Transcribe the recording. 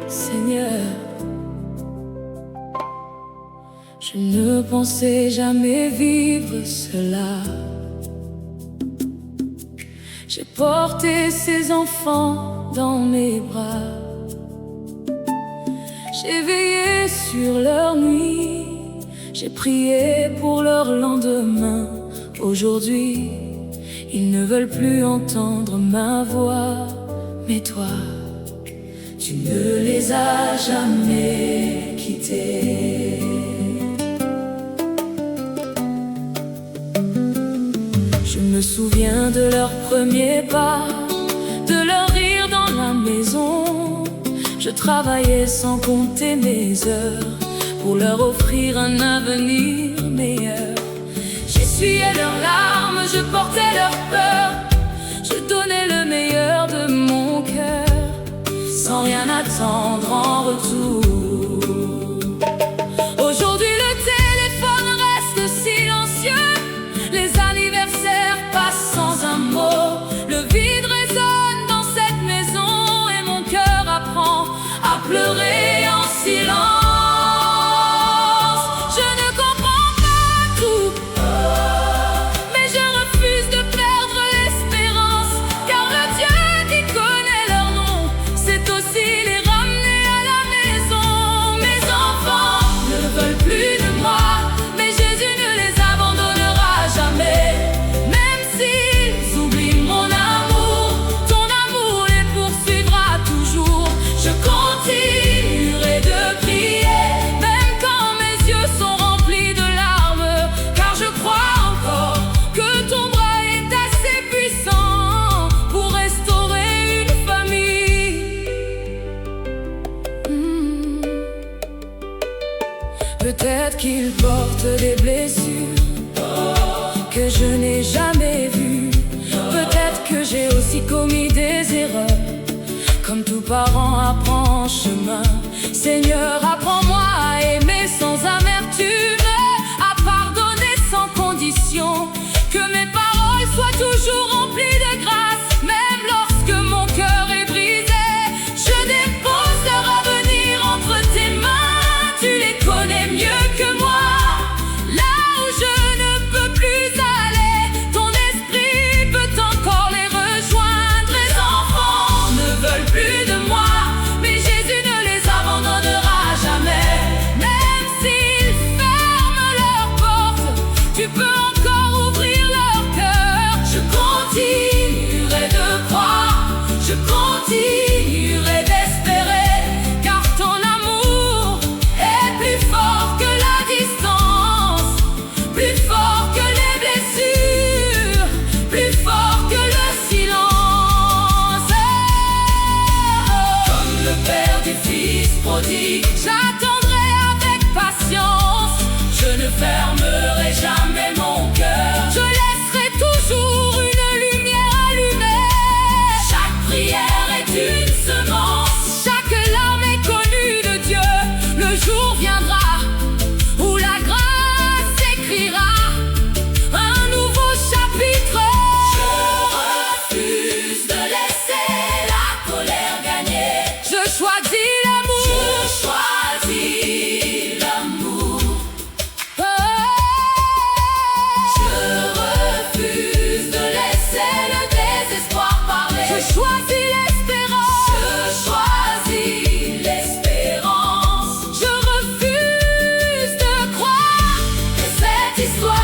Seigneur, je ne pensais jamais vivre cela. J'ai porté ces enfants dans mes bras. J'ai veillé sur leur nuit. J'ai prié pour leur lendemain. Aujourd'hui, ils ne veulent plus entendre ma voix. Mais toi, tu ne les as jamais quittés. Je me souviens de leurs premiers pas, de leur rire dans la maison. Je travaillais sans compter mes heures pour leur offrir un avenir meilleur. J'essuyais leurs larmes, je portais leur peur. Je donnais le meilleur de mon cœur, sans rien attendre en retour. Aujourd'hui le téléphone reste silencieux, les anniversaires passent sans un mot. Le vide résonne dans cette maison et mon cœur apprend à pleurer en silence. Je ne comprends pas tout, mais je refuse de perdre l'espérance, car le Dieu qui connaît leur nom sait aussi les ramener à la maison. Mes enfants ne veulent plus de moi, mais Jésus ne les abandonnera jamais. Même s'ils oublient mon amour, ton amour les poursuivra toujours. Je continuerai de prier, même quand mes yeux sont remplis de larmes, car je crois encore que ton bras est assez puissant pour restaurer une famille. Peut-être qu'ils portent des blessures que je n'ai jamais vues. Peut-être que j'ai aussi commis des erreurs, comme tout parent apprend en chemin. Seigneur, apprends-moi à aimer sans amertume, à pardonner sans condition, que mes paroles soient toujours remplies de grâce. Même lorsque mon cœur est brisé, je dépose leur avenir entre tes mains. Tu les connais mieux que moi. Là où je ne peux plus aller, ton esprit peut encore les rejoindre. Les enfants ne veulent plus de moi, mais Jésus ne les abandonnera jamais. Même s'ils ferment leurs portes, tu peux encore ouvrir leur cœur. Je continuerai de croire, je continuerai d'espérer, car ton amour est plus fort que la distance, plus fort que les blessures, plus fort que le silence. Comme le père du fils prodigue, j'attendrai avec patience. Je ne fermerai jamais mon cœur, je laisserai toujours une lumière allumée. Chaque prière est une semence, chaque larme est connue de Dieu. Le jour viendra où la grâce écrira un nouveau chapitre. Je refuse de laisser la colère gagner. Je choisis l'amour. Je choisis l'amour. Je refuse de laisser le désespoir parler. Je choisis l'espérance. Je choisis l'espérance. Je refuse de croire que cette histoire